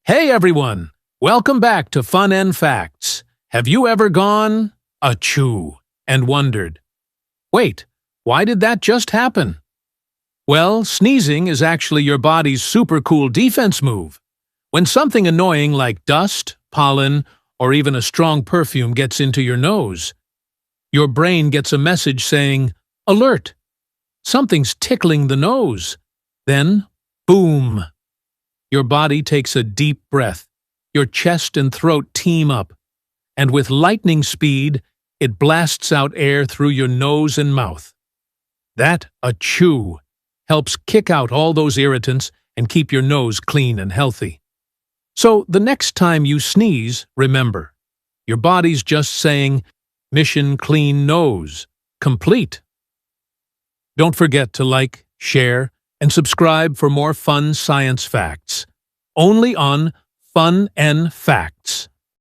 Hey everyone! Welcome back to Fun and Facts. Have you ever gone achoo and wondered, wait, why did that just happen? Well, sneezing is actually your body's super cool defense move. When something annoying like dust, pollen, or even a strong perfume gets into your nose, your brain gets a message saying, alert! Something's tickling the nose. Then, boom! Your body takes a deep breath, your chest and throat team up, and with lightning speed, it blasts out air through your nose and mouth. That achoo helps kick out all those irritants and keep your nose clean and healthy. So the next time you sneeze, remember, your body's just saying, mission clean nose, complete. Don't forget to like, share, and subscribe for more fun science facts. Only on Fun and Facts.